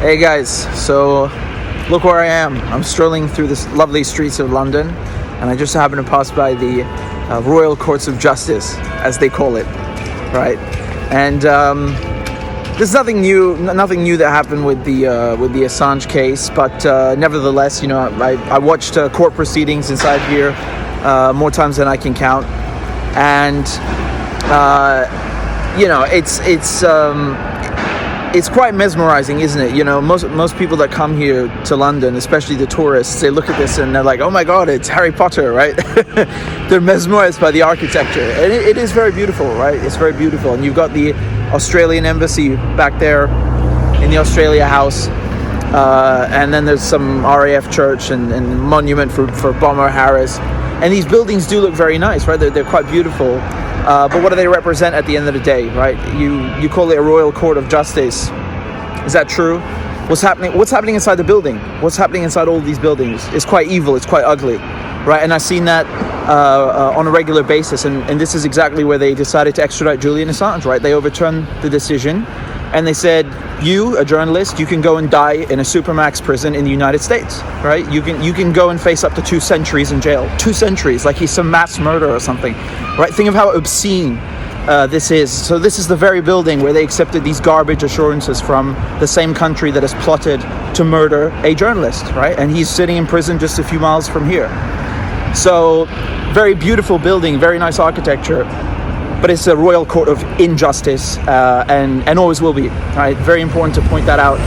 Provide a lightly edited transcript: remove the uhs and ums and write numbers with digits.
Hey guys, so look where I am. I'm strolling through the lovely streets of London, and I just happen to pass by the Royal Courts of Justice, as they call it, right? And there's nothing new that happened with the Assange case, but nevertheless, you know, I watched court proceedings inside here more times than I can count, and you know, it's quite mesmerizing, isn't it? You know, most people that come here to London, especially the tourists, they look at this and they're like, oh my God, it's Harry Potter, right? They're mesmerized by the architecture. And it is very beautiful, right? It's very beautiful. And you've got the Australian embassy back there in the Australia House. And then there's some RAF church and monument for Bomber Harris. And these buildings do look very nice, right? They're quite beautiful. But what do they represent at the end of the day, right? You call it a Royal Court of Justice. Is that true? What's happening inside the building? What's happening inside all these buildings? It's quite evil. It's quite ugly, right? And I've seen that on a regular basis. And this is exactly where they decided to extradite Julian Assange, right? They overturned the decision. And they said, you, a journalist, you can go and die in a supermax prison in the United States, right? You can go and face up to 2 centuries in jail. 2 centuries, like he's some mass murder or something, right? Think of how obscene this is. So this is the very building where they accepted these garbage assurances from the same country that has plotted to murder a journalist, right? And he's sitting in prison just a few miles from here. So very beautiful building, very nice architecture. But it's a royal court of injustice, and always will be, right? Very important to point that out.